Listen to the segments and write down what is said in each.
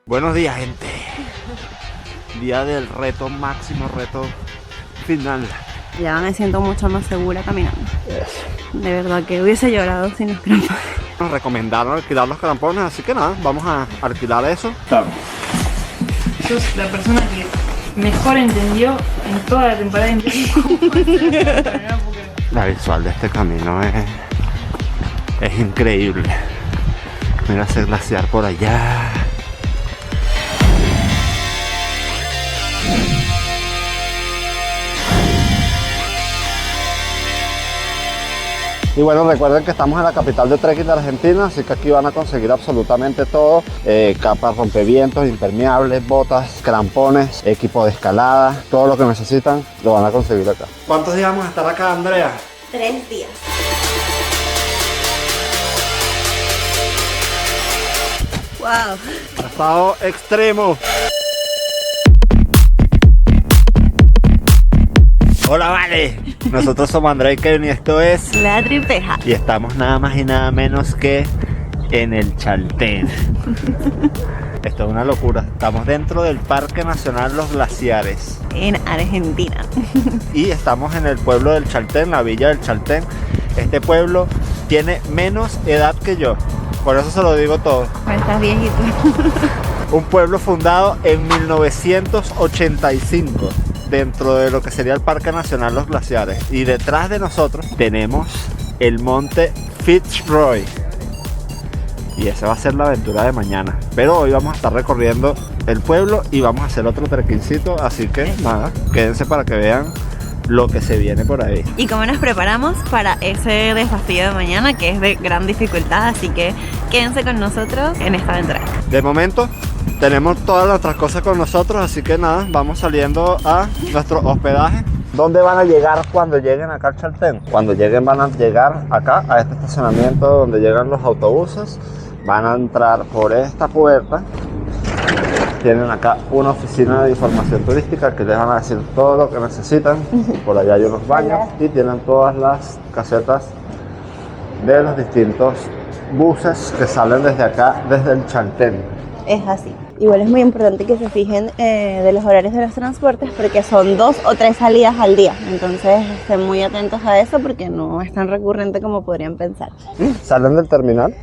Buenos días, gente. Día del reto máximo, reto final. Ya me siento mucho más segura caminando. De verdad que hubiese llorado sin los crampones. Nos recomendaron alquilar los crampones, así que nada, vamos a alquilar eso. Claro. Sos la persona que mejor entendió en toda la temporada de La visual de este camino es increíble. Mira ese glaciar por allá. Y bueno, recuerden que estamos en la capital de trekking de Argentina, así que aquí van a conseguir absolutamente todo. Capas rompevientos, impermeables, botas, crampones, equipo de escalada, todo lo que necesitan lo van a conseguir acá. ¿Cuántos días vamos a estar acá, Andrea? 3 días. Wow. Estado extremo. Hola, vale. Nosotros somos Andrea y Kevin y esto es La Tripeja. Y estamos nada más y nada menos que en el Chaltén. Esto es una locura. Estamos dentro del Parque Nacional Los Glaciares En Argentina. y estamos en el pueblo del Chaltén, la villa del Chaltén. Este pueblo tiene menos edad que yo, por eso se lo digo todo. Estás viejito. Un pueblo fundado en 1985 dentro de lo que sería el Parque Nacional Los Glaciares, y detrás de nosotros tenemos el monte Fitzroy, y esa va a ser la aventura de mañana. Pero hoy vamos a estar recorriendo el pueblo y vamos a hacer otro trequincito, así que nada, quédense para que vean lo que se viene por ahí. ¿Y cómo nos preparamos para ese desafío de mañana, que es de gran dificultad? Así que quédense con nosotros en esta aventura. De momento tenemos todas nuestras cosas con nosotros, así que nada, vamos saliendo a nuestro hospedaje. ¿Dónde van a llegar cuando lleguen acá al Chaltén? Cuando lleguen van a llegar acá a este estacionamiento donde llegan los autobuses. Van a entrar por esta puerta. Tienen acá una oficina de información turística que les van a decir todo lo que necesitan. Por allá hay unos baños y tienen todas las casetas de los distintos buses que salen desde acá, desde el Chaltén. Es así. Igual es muy importante que se fijen de los horarios de los transportes, porque son 2 o 3 salidas al día. Entonces estén muy atentos a eso porque no es tan recurrente como podrían pensar. Salen del terminal,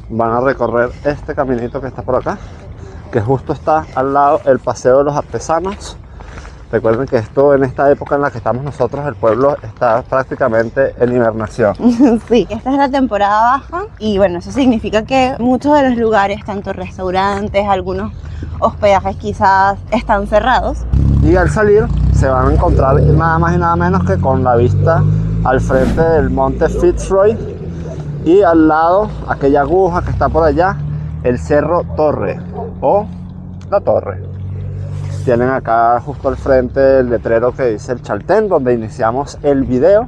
van a recorrer este caminito que está por acá, que justo está al lado el Paseo de los Artesanos. Recuerden que esto, en esta época en la que estamos nosotros, el pueblo está prácticamente en hibernación. Sí, esta es la temporada baja y bueno, eso significa que muchos de los lugares, tanto restaurantes, algunos hospedajes quizás están cerrados. Y al salir se van a encontrar nada más y nada menos que con la vista al frente del monte Fitzroy y al lado, aquella aguja que está por allá, el Cerro Torre o la Torre. Tienen acá justo al frente el letrero que dice el Chaltén, donde iniciamos el video.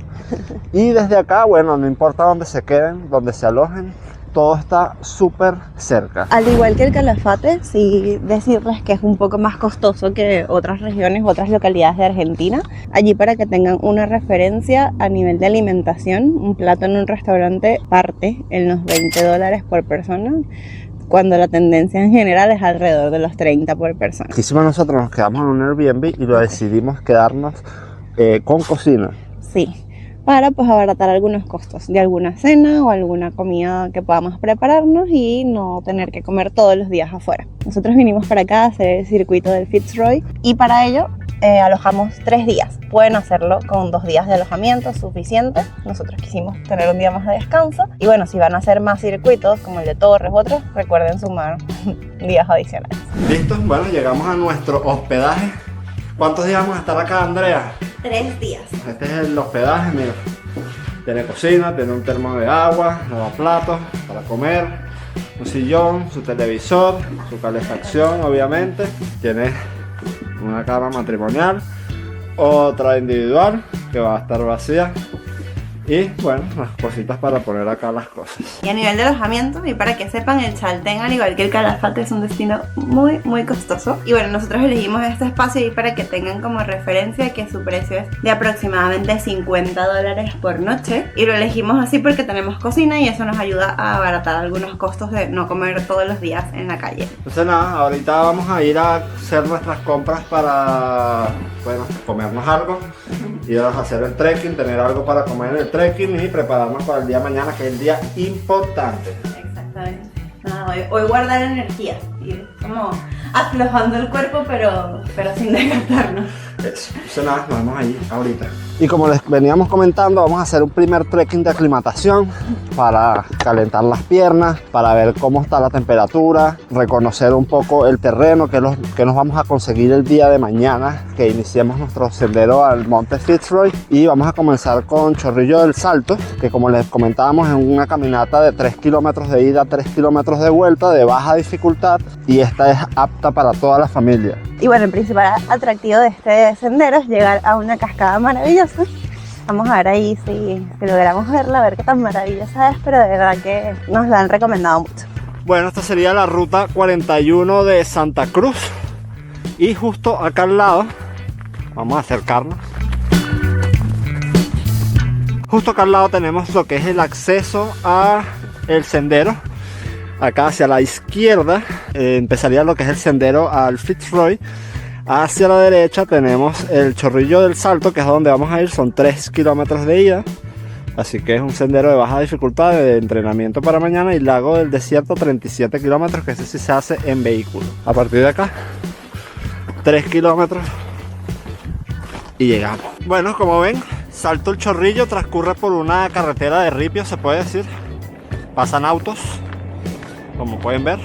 Y desde acá, bueno, no importa dónde se queden, donde se alojen, todo está súper cerca. Al igual que el Calafate, sí decirles que es un poco más costoso que otras regiones, otras localidades de Argentina. Allí, para que tengan una referencia a nivel de alimentación, un plato en un restaurante parte en los $20 por persona, cuando la tendencia en general es alrededor de los 30 por persona. Hicimos nosotros, nos quedamos en un Airbnb y lo decidimos quedarnos con cocina. Sí, para pues abaratar algunos costos de alguna cena o alguna comida que podamos prepararnos y no tener que comer todos los días afuera. Nosotros vinimos para acá a hacer el circuito del Fitzroy y para ello alojamos 3 días. Pueden hacerlo con 2 días de alojamiento, suficiente. Nosotros quisimos tener un día más de descanso. Y bueno, si van a hacer más circuitos como el de Torres u otros, recuerden sumar días adicionales. ¿Listo? Bueno, llegamos a nuestro hospedaje. ¿Cuántos días vamos a estar acá, Andrea? 3 días. Este es el hospedaje, mira. Tiene cocina, tiene un termo de agua, lavaplatos para comer, un sillón, su televisor, su calefacción, obviamente. Tiene una cama matrimonial, otra individual que va a estar vacía Y bueno, las cositas para poner acá las cosas. Y a nivel de alojamiento, y para que sepan, el Chaltén, al igual que el Calafate, es un destino muy muy costoso. Y bueno, nosotros elegimos este espacio y para que tengan como referencia que su precio es de aproximadamente $50 por noche. Y lo elegimos así porque tenemos cocina y eso nos ayuda a abaratar algunos costos de no comer todos los días en la calle. Entonces nada, ahorita vamos a ir a hacer nuestras compras para, bueno, comernos algo. Ir a hacer el trekking, tener algo para comer en el trekking y prepararnos para el día de mañana, que es el día importante. Exactamente. Nada, hoy guardar energía, ir como aflojando el cuerpo, pero sin desgastarnos. Eso. Entonces nada, nos vemos ahí ahorita. Y como les veníamos comentando, vamos a hacer un primer trekking de aclimatación para calentar las piernas, para ver cómo está la temperatura, reconocer un poco el terreno, que nos vamos a conseguir el día de mañana, que iniciemos nuestro sendero al Monte Fitzroy. Y vamos a comenzar con Chorrillo del Salto, que como les comentábamos, es una caminata de 3 kilómetros de ida, 3 kilómetros de vuelta, de baja dificultad, y esta es apta para toda la familia. Y bueno, el principal atractivo de este sendero es llegar a una cascada maravillosa. Vamos a ver ahí si logramos verla, a ver qué tan maravillosa es, pero de verdad que nos la han recomendado mucho. Bueno, esta sería la ruta 41 de Santa Cruz. Y justo acá al lado, vamos a acercarnos. Justo acá al lado tenemos lo que es el acceso a el sendero. Acá hacia la izquierda empezaría lo que es el sendero al Fitzroy. Hacia la derecha tenemos el Chorrillo del Salto, que es a donde vamos a ir. Son 3 kilómetros de ida, así que es un sendero de baja dificultad, de entrenamiento para mañana. Y Lago del Desierto, 37 kilómetros, que ese sí se hace en vehículo. A partir de acá, 3 kilómetros y llegamos. Bueno, como ven, Salto el Chorrillo transcurre por una carretera de ripio, se puede decir. Pasan autos, como pueden ver.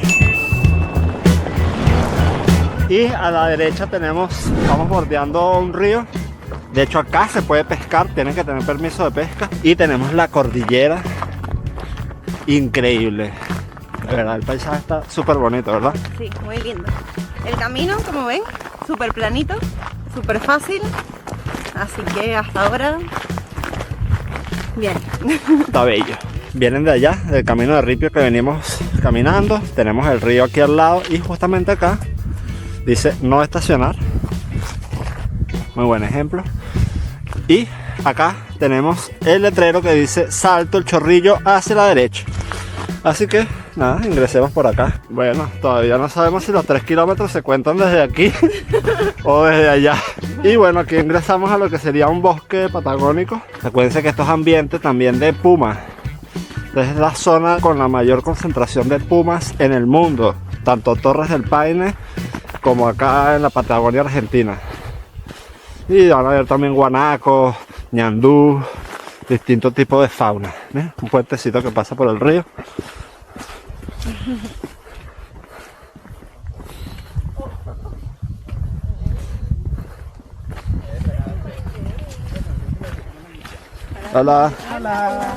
Y a la derecha vamos bordeando un río. De hecho acá se puede pescar, tienen que tener permiso de pesca. Y tenemos la cordillera. Increíble. De verdad, el paisaje está súper bonito, ¿verdad? Sí, muy lindo. El camino, como ven, súper planito, súper fácil. Así que hasta ahora, bien. Está bello. Vienen de allá, del camino de ripio que venimos caminando. Tenemos el río aquí al lado y justamente acá dice no estacionar. Muy buen ejemplo. Y acá tenemos el letrero que dice Salto el Chorrillo hacia la derecha. Así que nada, ingresemos por acá. Bueno, todavía no sabemos si los 3 kilómetros se cuentan desde aquí o desde allá. Y bueno, aquí ingresamos a lo que sería un bosque patagónico. Acuérdense que estos ambientes también de pumas. Es la zona con la mayor concentración de pumas en el mundo. Tanto Torres del Paine como acá en la Patagonia Argentina. Y van a ver también guanacos, ñandú, distintos tipos de fauna. ¿Ven? Un puentecito que pasa por el río. Hola. Hola.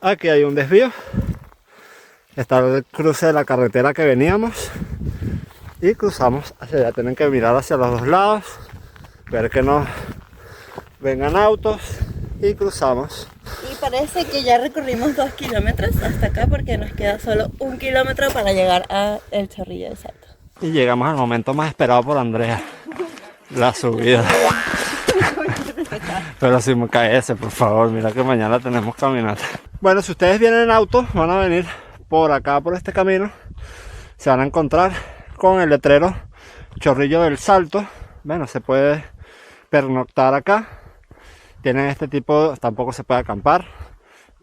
Aquí hay un desvío. Está el cruce de la carretera que veníamos. Y cruzamos hacia allá. Tienen que mirar hacia los dos lados, ver que no vengan autos y cruzamos. Y parece que ya recorrimos 2 kilómetros hasta acá porque nos queda solo 1 kilómetro para llegar a el Chorrillo del Salto. Y llegamos al momento más esperado por Andrea, la subida. Pero sin caerse, por favor, mira que mañana tenemos caminata. Bueno, si ustedes vienen en auto, van a venir por acá, por este camino, se van a encontrar con el letrero Chorrillo del Salto. Bueno, se puede pernoctar acá. Tienen este tipo, tampoco se puede acampar.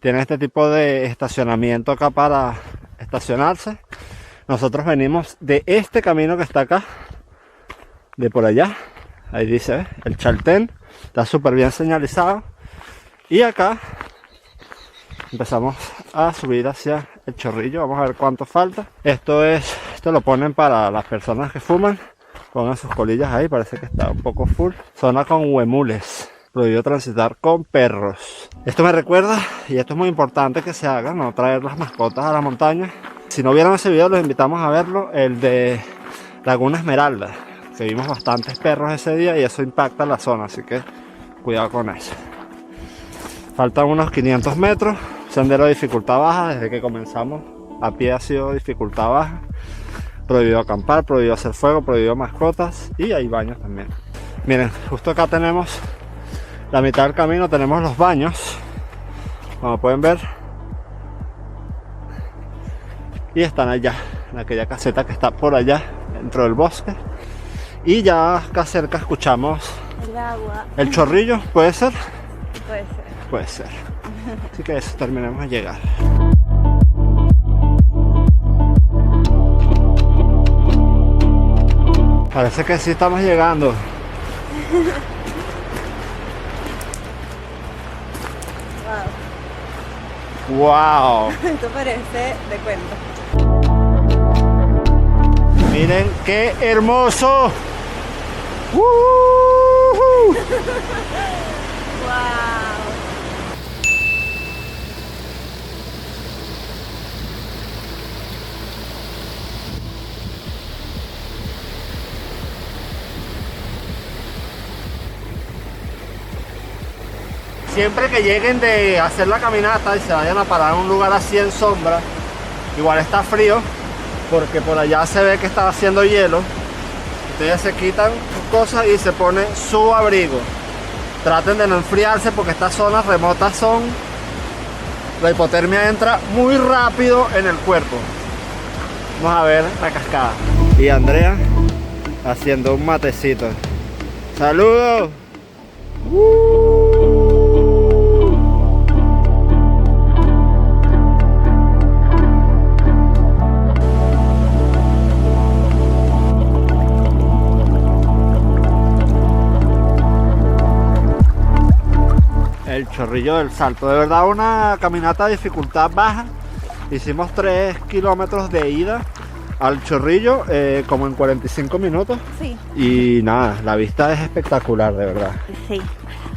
Tienen este tipo de estacionamiento acá para estacionarse. Nosotros venimos de este camino que está acá, de por allá. Ahí dice, ¿ves? El Chaltén. Está súper bien señalizado. Y acá empezamos a subir hacia el Chorrillo. Vamos a ver cuánto falta. Esto lo ponen para las personas que fuman. Pongan sus colillas ahí, parece que está un poco full. Zona con huemules. Prohibido transitar con perros. Esto me recuerda, y esto es muy importante que se haga, no traer las mascotas a la montaña. Si no vieron ese video, los invitamos a verlo. El de Laguna Esmeralda, que vimos bastantes perros ese día y eso impacta la zona, así que cuidado con eso. Faltan unos 500 metros, sendero de dificultad baja. Desde que comenzamos a pie ha sido dificultad baja. Prohibido acampar, prohibido hacer fuego, prohibido mascotas y hay baños también. Miren, justo acá tenemos la mitad del camino, tenemos los baños, como pueden ver. Y están allá, en aquella caseta que está por allá, dentro del bosque. Y ya acá cerca escuchamos El agua. el chorrillo, ¿puede ser? Puede ser. Puede ser. Así que eso, terminemos de llegar. Parece que sí estamos llegando. Wow. Esto parece de cuento. Miren qué hermoso. ¡Woohoo! ¡Wow! Siempre que lleguen de hacer la caminata y se vayan a parar en un lugar así en sombra, igual está frío, porque por allá se ve que está haciendo hielo. Ustedes se quitan sus cosas y se ponen su abrigo. Traten de no enfriarse porque estas zonas remotas son... La hipotermia entra muy rápido en el cuerpo. Vamos a ver la cascada. Y Andrea haciendo un matecito. ¡Saludos! El chorrillo del Salto, de verdad una caminata de dificultad baja. Hicimos 3 kilómetros de ida al chorrillo como en 45 minutos. Sí. Y nada, la vista es espectacular, de verdad. Sí.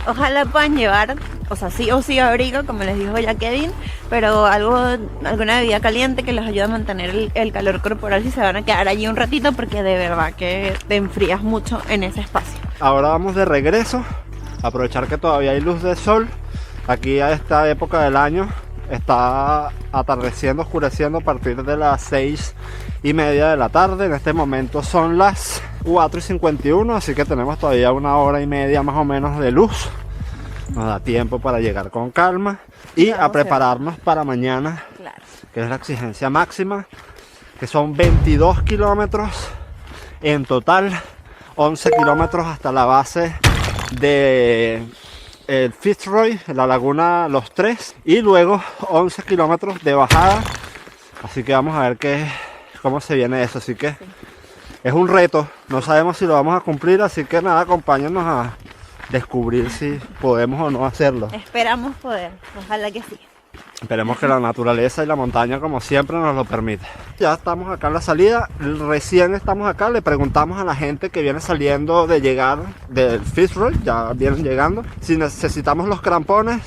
Ojalá puedan llevar, o sea, sí o sí abrigo, como les dijo ya Kevin, pero alguna bebida caliente que les ayude a mantener el calor corporal si se van a quedar allí un ratito, porque de verdad que te enfrías mucho en ese espacio. Ahora vamos de regreso. Aprovechar que todavía hay luz de sol. Aquí a esta época del año está atardeciendo, oscureciendo a partir de las 6:30 de la tarde. En este momento son las 4:51, así que tenemos todavía 1 hora y media más o menos de luz. Nos da tiempo para llegar con calma y a prepararnos para mañana, Claro. que es la exigencia máxima, que son 22 kilómetros en total, 11 kilómetros hasta la base de el Fitzroy, la laguna Los Tres, y luego 11 kilómetros de bajada. Así que vamos a ver cómo se viene eso. Así que es un reto, no sabemos si lo vamos a cumplir, así que nada, acompáñennos a descubrir si podemos o no hacerlo. Esperamos poder, ojalá que sí. Esperemos que la naturaleza y la montaña, como siempre, nos lo permita. Ya estamos acá en la salida, recién estamos acá, le preguntamos a la gente que viene saliendo de llegar del Fitzroy, ya vienen llegando, si necesitamos los crampones,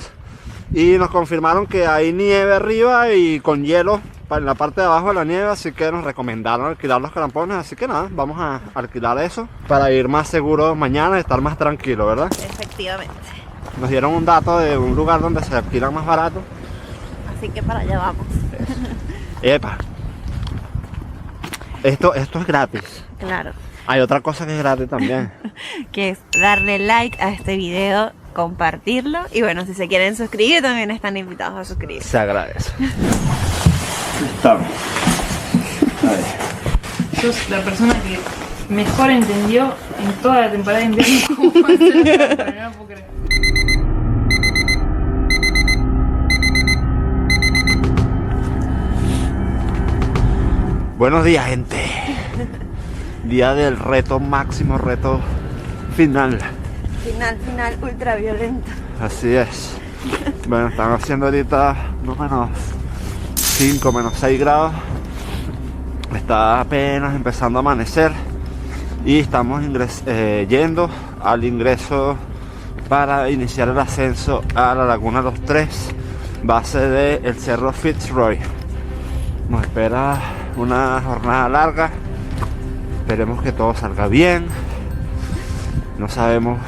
y nos confirmaron que hay nieve arriba y con hielo en la parte de abajo de la nieve, así que nos recomendaron alquilar los crampones, así que nada, vamos a alquilar eso para ir más seguros mañana y estar más tranquilos, ¿verdad? Efectivamente. Nos dieron un dato de un lugar donde se alquilan más barato. Así que para allá vamos. Epa, esto es gratis. Claro. Hay otra cosa que es gratis también. Que es darle like a este video, compartirlo y bueno, si se quieren suscribir también están invitados a suscribirse. Se agradece. Estamos. Sos la persona que mejor entendió en toda la temporada de invierno cómo hacer la carrera, no puedo creer. Buenos días, gente. Día del reto máximo, reto final. Final ultra violento. Así es. Bueno, están haciendo ahorita más o menos 5, menos 6 grados. Está apenas empezando a amanecer. Y estamos yendo al ingreso para iniciar el ascenso a la laguna Los Tres, base del cerro Fitzroy. Nos espera una jornada larga. Esperemos que todo salga bien. No sabemos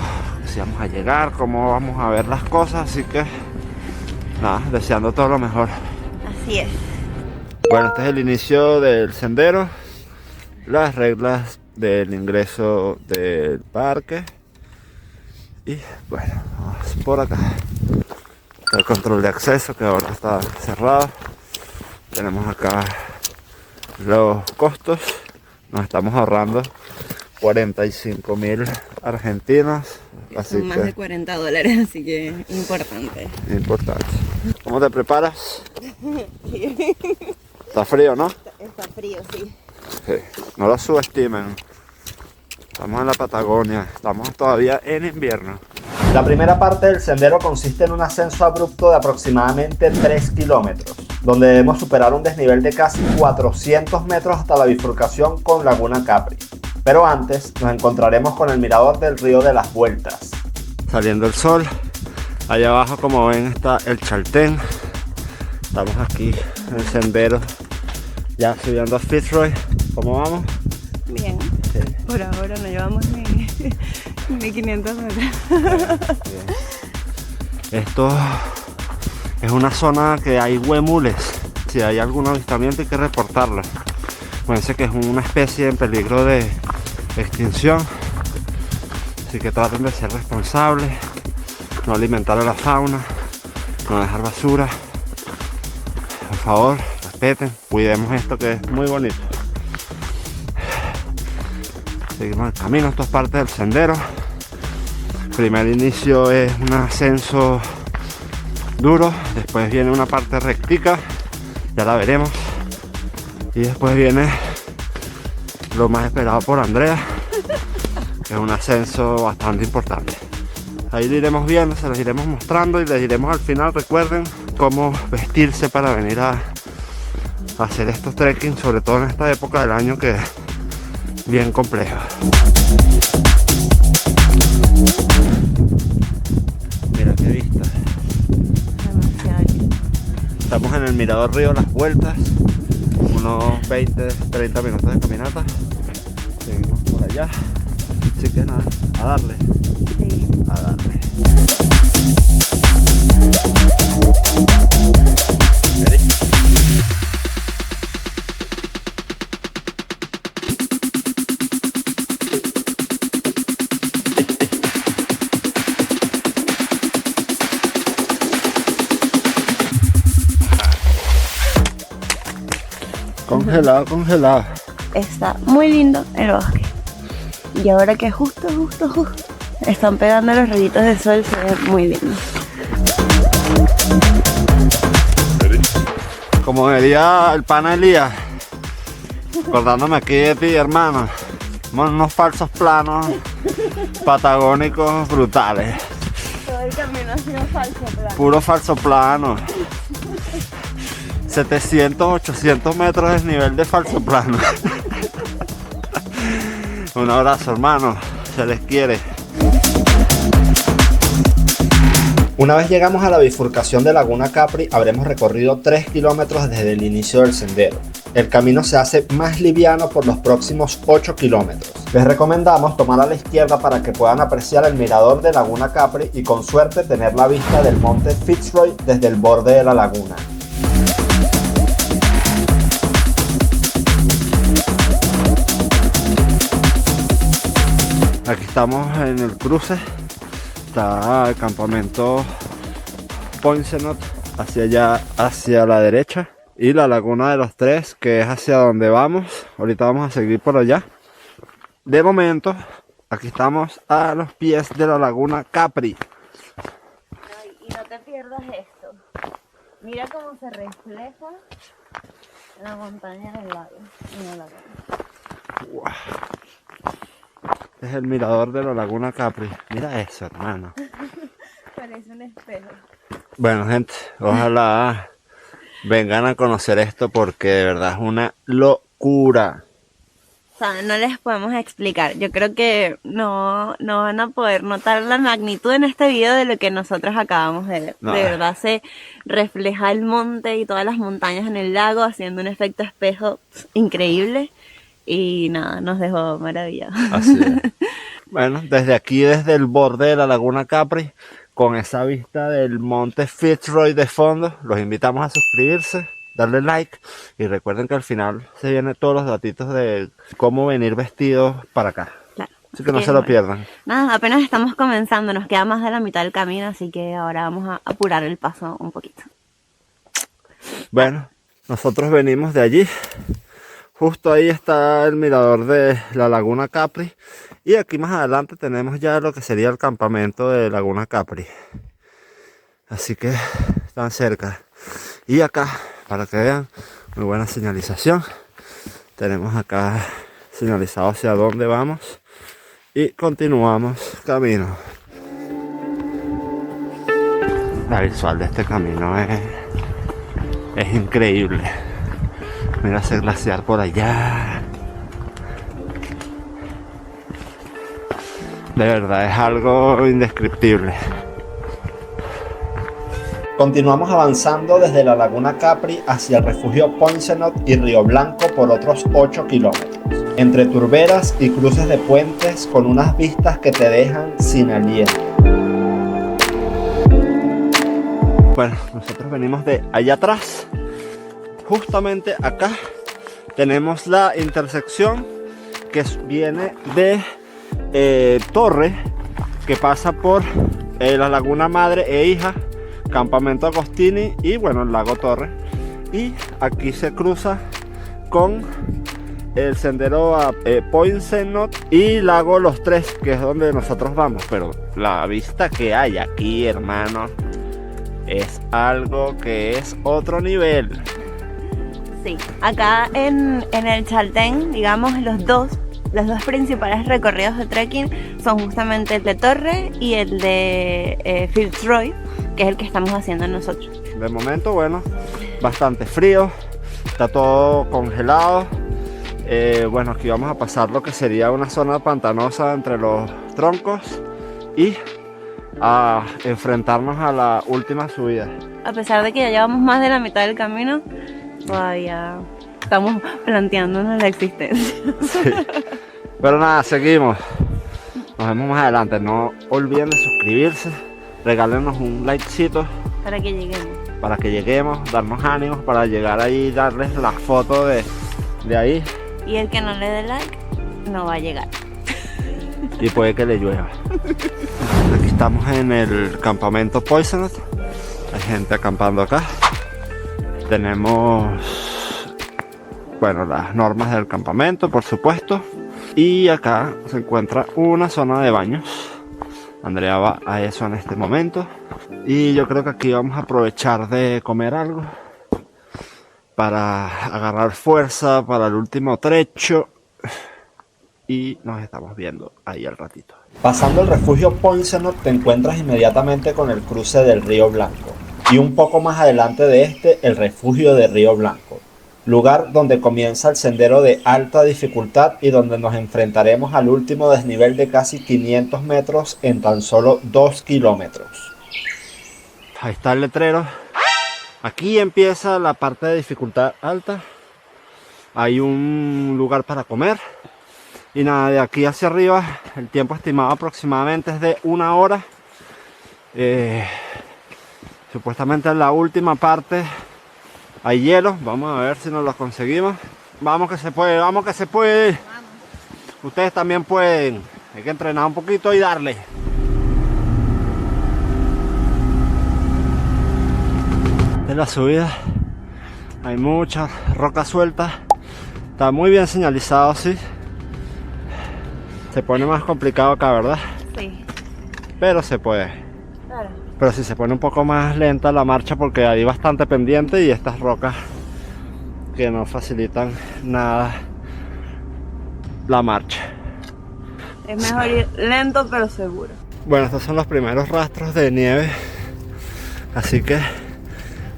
si vamos a llegar, cómo vamos a ver las cosas, así que nada, deseando todo lo mejor. Así es. Bueno, este es el inicio del sendero, las reglas del ingreso del parque y bueno, vamos por acá. El control de acceso que ahora está cerrado. Tenemos acá los costos, nos estamos ahorrando 45.000 argentinos, así Son más que de $40, así que importante. importante. ¿Cómo te preparas? Está frío, ¿no? Está frío, sí. Sí, no lo subestimen. Estamos en la Patagonia, estamos todavía en invierno. La primera parte del sendero consiste en un ascenso abrupto de aproximadamente 3 kilómetros, donde debemos superar un desnivel de casi 400 metros hasta la bifurcación con Laguna Capri. Pero antes nos encontraremos con el mirador del río de las Vueltas. Saliendo el sol, allá abajo como ven está el Chaltén. Estamos aquí en el sendero, ya subiendo a Fitzroy. ¿Cócómo vamos? Bien. Sí. Por ahora no llevamos ni 500 metros. Bien. Esto es una zona que hay huemules. Si hay algún avistamiento hay que reportarlo. Acuérdense que es una especie en peligro de extinción. Así que traten de ser responsables. No alimentar a la fauna. No dejar basura. Por favor, respeten. Cuidemos esto que es muy bonito. Seguimos el camino, esto es parte del sendero. El primer inicio es un ascenso duro, después viene una parte rectica, ya la veremos. Y después viene lo más esperado por Andrea, que es un ascenso bastante importante. Ahí lo iremos viendo, se los iremos mostrando y les diremos al final, recuerden cómo vestirse para venir a hacer estos trekking, sobre todo en esta época del año que es bien complejo. Mira qué vista. Demasiado. Estamos en el mirador río Las Vueltas, unos 20-30 minutos de caminata. Seguimos por allá, así que nada, a darle, Sí. a darle. Congelado, congelado. Está muy lindo el bosque. Y ahora que justo están pegando los rayitos de sol, se ve muy lindo. Como diría el pana Elías, acordándome aquí de ti, hermano, unos falsos planos patagónicos brutales. Todo el camino ha sido falso, plan. Puro falso plano. 700, 800 metros de nivel de falso plano. Un abrazo, hermano, se les quiere. Una vez llegamos a la bifurcación de Laguna Capri, habremos recorrido 3 kilómetros desde el inicio del sendero. El camino se hace más liviano por los próximos 8 kilómetros. Les recomendamos tomar a la izquierda para que puedan apreciar el mirador de Laguna Capri y con suerte tener la vista del monte Fitzroy desde el borde de la laguna. Aquí estamos en el cruce, está el campamento Poinsonot hacia allá, hacia la derecha, y la Laguna de los Tres, que es hacia donde vamos. Ahorita vamos a seguir por allá. De momento, aquí estamos a los pies de la Laguna Capri. Ay, y no te pierdas esto. Mira cómo se refleja la montaña del lago. En la laguna. Este es el mirador de la Laguna Capri. Mira eso, hermano. Parece un espejo. Bueno, gente, ojalá vengan a conocer esto porque de verdad es una locura. O sea, no les podemos explicar. Yo creo que no van a poder notar la magnitud en este video de lo que nosotros acabamos de ver. No. De verdad se refleja el monte y todas las montañas en el lago haciendo un efecto espejo increíble. Y nada, nos dejó maravillados. Así es. Bueno, desde aquí, desde el borde de la Laguna Capri, con esa vista del monte Fitzroy de fondo. Los invitamos a suscribirse, darle like y recuerden que al final se vienen todos los datitos de cómo venir vestidos para acá. Claro. Así que no se lo pierdan. Nada, apenas estamos comenzando, nos queda más de la mitad del camino, así que ahora vamos a apurar el paso un poquito. Bueno, nosotros venimos de allí. Justo ahí está el mirador de la Laguna Capri. Y aquí más adelante tenemos ya lo que sería el campamento de Laguna Capri. Así que están cerca. Y acá, para que vean, muy buena señalización. Tenemos acá señalizado hacia dónde vamos. Y continuamos camino. La visual de este camino es increíble. Mira ese glaciar por allá. De verdad es algo indescriptible. Continuamos avanzando desde la Laguna Capri hacia el refugio Poinsett y Río Blanco por otros 8 kilómetros. Entre turberas y cruces de puentes con unas vistas que te dejan sin aliento. Bueno, nosotros venimos de allá atrás. Justamente acá tenemos la intersección que viene de Torre, que pasa por la Laguna Madre e Hija, Campamento Agostini y bueno, el lago Torre. Y aquí se cruza con el sendero a Poinsett y Lago Los Tres, que es donde nosotros vamos. Pero la vista que hay aquí, hermano, es algo que es otro nivel. Sí, acá en el Chaltén, digamos, los dos principales recorridos de trekking son justamente el de Torre y el de Fitzroy, que es el que estamos haciendo nosotros. De momento, bueno, bastante frío, está todo congelado. Bueno, aquí vamos a pasar lo que sería una zona pantanosa entre los troncos y a enfrentarnos a la última subida. A pesar de que ya llevamos más de la mitad del camino, todavía estamos planteándonos la existencia. Sí. Pero nada, seguimos. Nos vemos más adelante. No olviden de suscribirse, regálenos un likecito Para que lleguemos, darnos ánimos para llegar ahí y darles la foto de ahí. Y el que no le dé like no va a llegar. Y puede que le llueva. Aquí estamos en el campamento Poinsett. Hay gente acampando acá. Tenemos, bueno, las normas del campamento, por supuesto. Y acá se encuentra una zona de baños. Andrea va a eso en este momento. Y yo creo que aquí vamos a aprovechar de comer algo para agarrar fuerza para el último trecho. Y nos estamos viendo ahí al ratito. Pasando el refugio Poinsett te encuentras inmediatamente con el cruce del Río Blanco. Y un poco más adelante de este, el refugio de Río Blanco. Lugar donde comienza el sendero de alta dificultad y donde nos enfrentaremos al último desnivel de casi 500 metros en tan solo 2 kilómetros. Ahí está el letrero. Aquí empieza la parte de dificultad alta. Hay un lugar para comer. Y nada, de aquí hacia arriba el tiempo estimado aproximadamente es de 1 hora. Supuestamente en la última parte hay hielo. Vamos a ver si nos lo conseguimos. Vamos que se puede, vamos que se puede. Vamos. Ustedes también pueden. Hay que entrenar un poquito y darle. De la subida hay muchas rocas sueltas. Está muy bien señalizado, sí. Se pone más complicado acá, ¿verdad? Sí. Pero se puede. Claro. Pero sí se pone un poco más lenta la marcha porque hay bastante pendiente y estas rocas que no facilitan nada la marcha. Es mejor ir lento pero seguro. Bueno, estos son los primeros rastros de nieve. Así que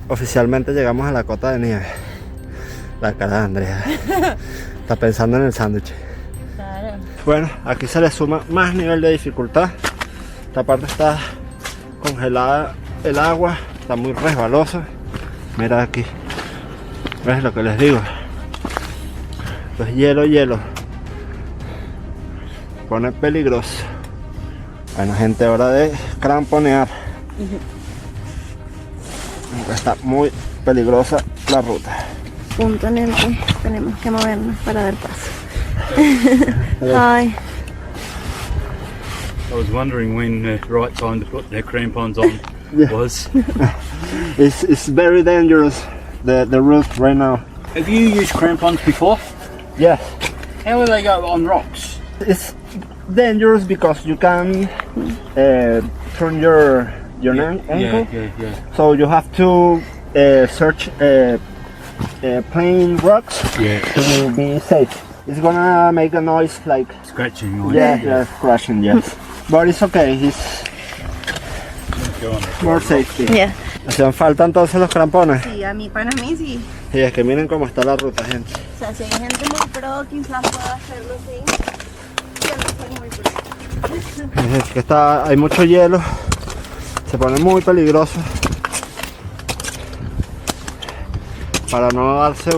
oficialmente llegamos a la cota de nieve. La cara de Andrea está pensando en el sándwich. Claro. Bueno, aquí se le suma más nivel de dificultad. Esta parte está congelada el agua, está muy resbalosa. Mira aquí, ¿ves lo que les digo? Esto es hielo, hielo. Pone peligroso. Bueno, gente, hora de cramponear. Está muy peligrosa la ruta. Punto en el que tenemos que movernos para dar paso. Ay, I was wondering when the right time to put their crampons on Yeah. was. It's very dangerous, the route right now. Have you used crampons before? Yes. How will they go on rocks? It's dangerous because you can turn your ankle. Yeah. So you have to search plain rocks Yeah. to be safe. It's gonna make a noise like Scratching or crashing, yes. But it's okay, it's Go on. more safety. ya. Hacían falta entonces los crampones. Sí, a mí, para mí sí. Y es que miren cómo está la ruta, gente. O sea, si hay gente muy pro, quizás pueda hacerlo sin. Yo no soy muy pro. Es que hay mucho hielo. Se pone muy peligroso. Para no darse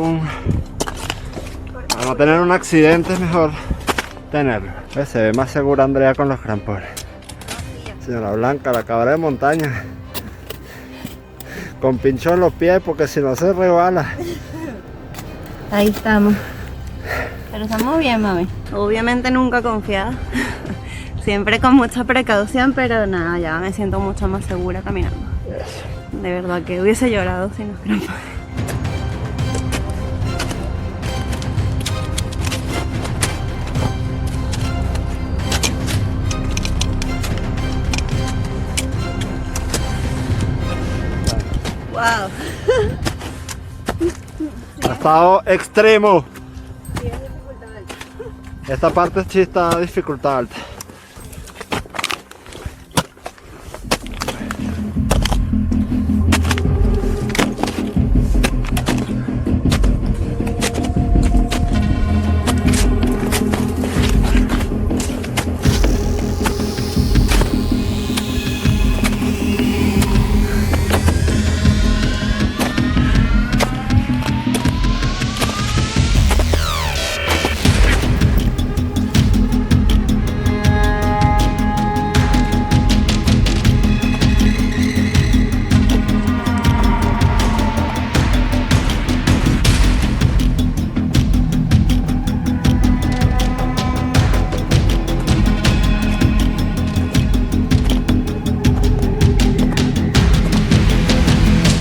para no tener un accidente es mejor tenerlo. Se ve más segura Andrea con los crampones. Señora Blanca, la cabra de montaña. Con pincho en los pies porque si no se rebala. Ahí estamos. Pero estamos bien, mami. Obviamente nunca confiada. Siempre con mucha precaución, pero nada, ya me siento mucho más segura caminando. De verdad que hubiese llorado sin los crampones. Wow. Ha estado extremo. Esta parte sí está dificultad alta.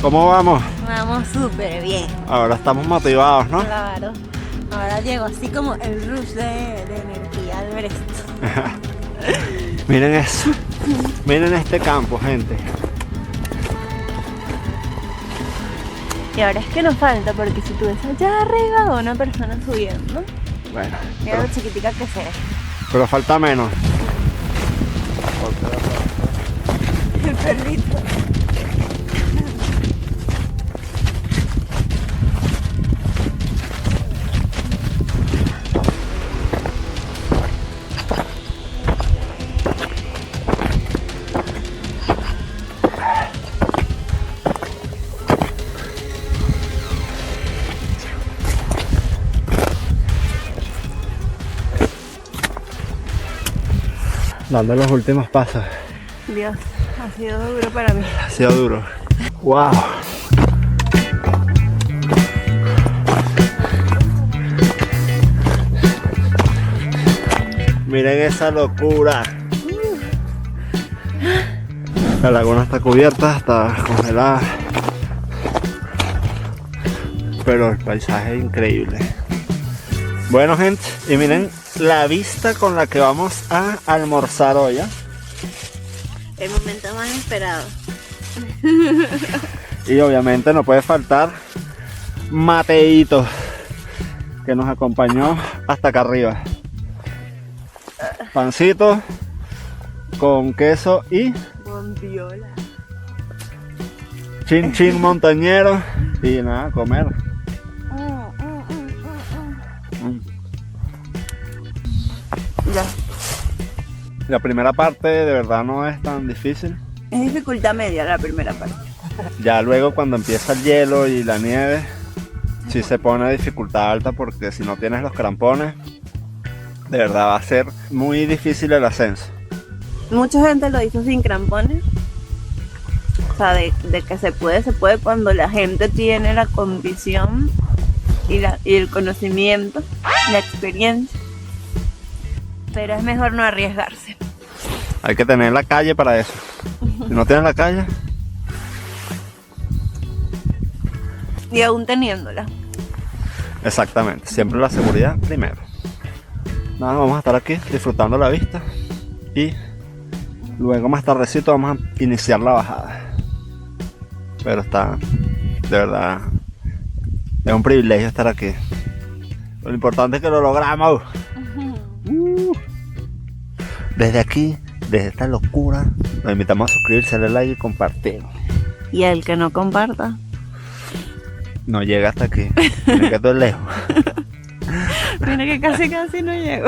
¿Cómo vamos? Vamos súper bien. Ahora estamos motivados, ¿no? Claro. Ahora llegó así como el rush de energía al resto. Miren eso. Miren este campo, gente. Y ahora es que nos falta, porque si tú ves allá arriba una persona subiendo, Bueno, mira lo chiquitica que se ve. pero falta menos. El perrito. Dando los últimos pasos. Dios, ha sido duro para mí. Ha sido duro. ¡Wow! Miren esa locura. La laguna está cubierta, está congelada. Pero el paisaje es increíble. Bueno, gente, y miren la vista con la que vamos a almorzar hoy, ¿eh? El momento más esperado. Y obviamente no puede faltar Mateito, que nos acompañó hasta acá arriba. Pancito con queso y Bondiola. chin chin montañero. Y nada, comer. Ya. La primera parte de verdad no es tan difícil. Es dificultad media la primera parte. Ya luego cuando empieza el hielo y la nieve, sí se pone dificultad alta, porque si no tienes los crampones, de verdad va a ser muy difícil el ascenso. Mucha gente lo hizo sin crampones O sea, de que se puede cuando la gente tiene la condición y el conocimiento, la experiencia. Pero es mejor no arriesgarse. Hay que tener la calle para eso. Si no tienes la calle, Y aún teniéndola. exactamente, siempre la seguridad primero. Nada, vamos a estar aquí disfrutando la vista y luego más tardecito vamos a iniciar la bajada. Pero está, de verdad, es un privilegio estar aquí. Lo importante es que lo logramos. Desde aquí, desde esta locura, los invitamos a suscribirse, darle like y compartir. Y el que no comparta. No llega hasta aquí, tiene que estar lejos. Mira que casi no llego.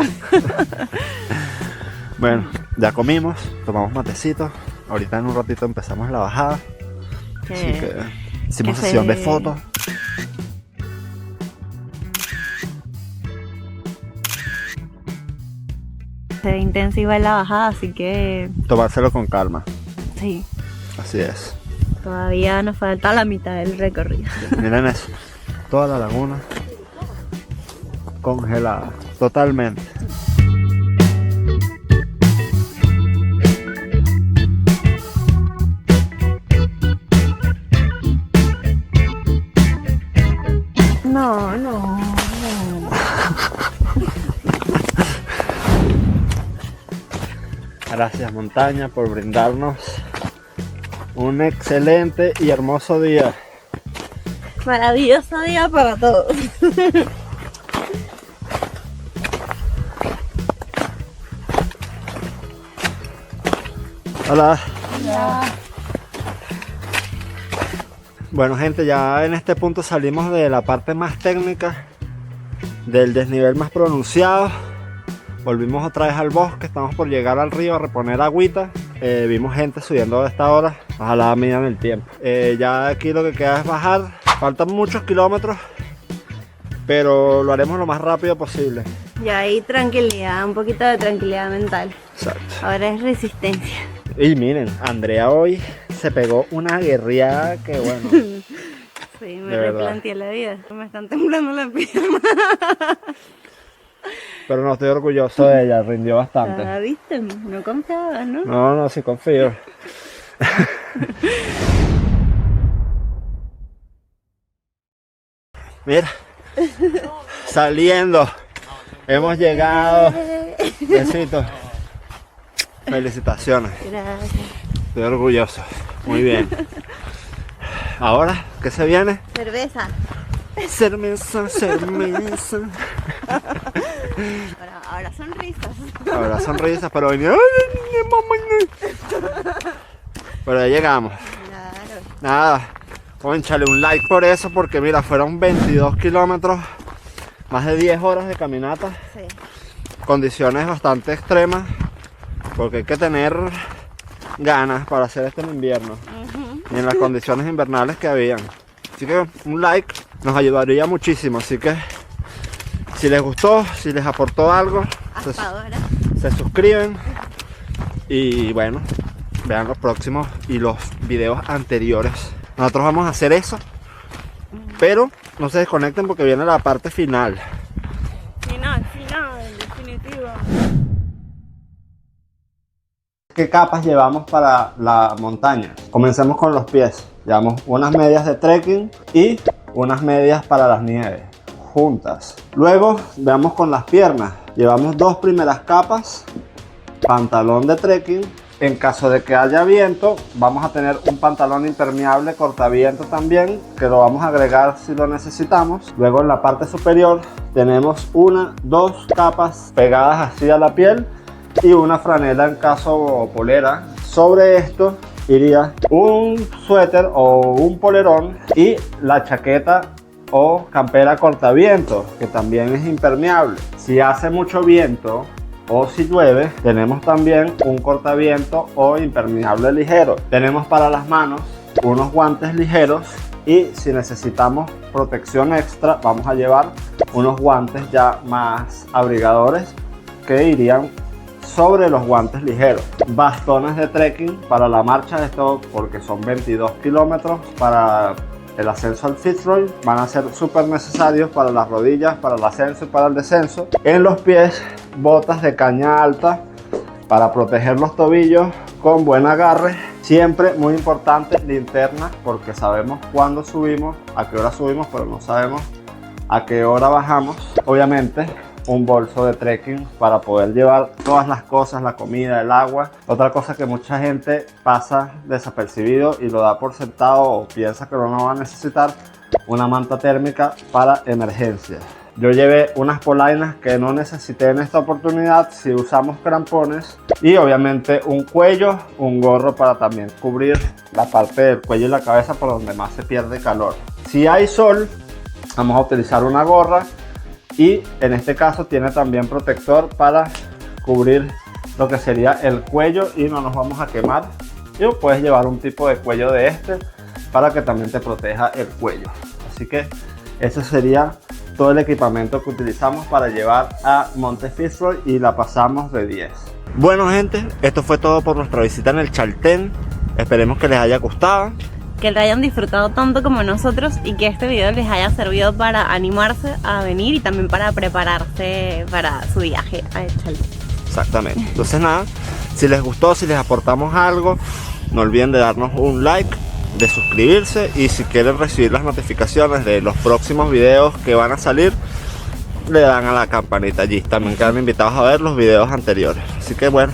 Bueno, ya comimos, tomamos matecitos. Ahorita en un ratito empezamos la bajada. Así que hicimos sesión de fotos. Se ve intensiva la bajada, así que Tomárselo con calma. sí, Así es. todavía nos falta la mitad del recorrido. Miren eso. Toda la laguna congelada. Totalmente. No. Gracias montaña por brindarnos un excelente y hermoso día. Maravilloso día para todos. Hola. Bueno gente, ya en este punto salimos de la parte más técnica, del desnivel más pronunciado. Volvimos otra vez al bosque, estamos por llegar al río a reponer agüita. Vimos gente subiendo a esta hora, ojalá midan el tiempo. Ya aquí lo que queda es bajar, faltan muchos kilómetros, pero lo haremos lo más rápido posible. Y ahí tranquilidad, un poquito de tranquilidad mental. Exacto. Ahora es resistencia. Y miren, Andrea hoy se pegó una guerreada que bueno. Sí, me De verdad. replanteé la vida. Me están temblando las piernas. Pero no, estoy orgulloso de ella, rindió bastante. Ah, ¿viste? No confiabas, ¿no? No, sí confío. Mira, saliendo, hemos llegado. Besitos. Felicitaciones, Gracias. estoy orgulloso. Muy bien. Ahora, ¿qué se viene? Cerveza. Cerveza, cerveza. Ahora sonrisas. Ahora sonrisas, pero venía. Pero ya llegamos. Claro. Nada, pónchale un like por eso, porque mira, fueron 22 kilómetros, más de 10 horas de caminata, Sí. condiciones bastante extremas, porque hay que tener ganas para hacer esto en invierno, y en las condiciones invernales que habían. Así que un like nos ayudaría muchísimo, así que si les gustó, si les aportó algo, Hasta ahora. se suscriben y bueno, vean los próximos y los videos anteriores. Nosotros vamos a hacer eso, pero no se desconecten porque viene la parte final. Final, definitivo. ¿Qué capas llevamos para la montaña? Comencemos con los pies. Llevamos unas medias de trekking y unas medias para las nieves, juntas. Luego veamos con las piernas. Llevamos dos primeras capas, pantalón de trekking. En caso de que haya viento, vamos a tener un pantalón impermeable cortaviento también, que lo vamos a agregar si lo necesitamos. Luego en la parte superior tenemos dos capas pegadas así a la piel y una franela en caso polera. Sobre esto iría un suéter o un polerón y la chaqueta o campera cortaviento, que también es impermeable. Si hace mucho viento o si llueve, tenemos también un cortaviento o impermeable ligero. Tenemos para las manos unos guantes ligeros y si necesitamos protección extra, vamos a llevar unos guantes ya más abrigadores que irían sobre los guantes ligeros. Bastones de trekking para la marcha, esto porque son 22 kilómetros para el ascenso al Fitzroy, van a ser súper necesarios para las rodillas, para el ascenso y para el descenso. En los pies, botas de caña alta para proteger los tobillos con buen agarre. Siempre muy importante, linterna, porque sabemos cuándo subimos, a qué hora subimos, pero no sabemos a qué hora bajamos. Obviamente un bolso de trekking para poder llevar todas las cosas, la comida, el agua. Otra cosa que mucha gente pasa desapercibido y lo da por sentado o piensa que no lo va a necesitar, una manta térmica para emergencias. Yo llevé unas polainas que no necesité en esta oportunidad si usamos crampones, y obviamente un cuello, un gorro para también cubrir la parte del cuello y la cabeza por donde más se pierde calor. Si hay sol, vamos a utilizar una gorra, y en este caso tiene también protector para cubrir lo que sería el cuello y no nos vamos a quemar. Y puedes llevar un tipo de cuello de este para que también te proteja el cuello. Así que ese sería todo el equipamiento que utilizamos para llevar a Monte Fitzroy y la pasamos de 10. Bueno gente, esto fue todo por nuestra visita en el Chaltén. Esperemos que les haya gustado, Que lo hayan disfrutado tanto como nosotros y que este video les haya servido para animarse a venir y también para prepararse para su viaje a Chaltén. exactamente. Entonces nada, si les gustó, si les aportamos algo, no olviden de darnos un like, de suscribirse, y si quieren recibir las notificaciones de los próximos videos que van a salir, le dan a la campanita allí. También quedan invitados a ver los videos anteriores. Así que bueno,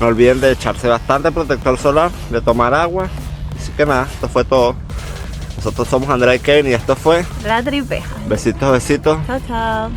no olviden de echarse bastante protector solar, de tomar agua. Así que nada, esto fue todo. Nosotros somos Andrea y Kevin y esto fue La Tripeja. Besitos, besitos. Chao, chao.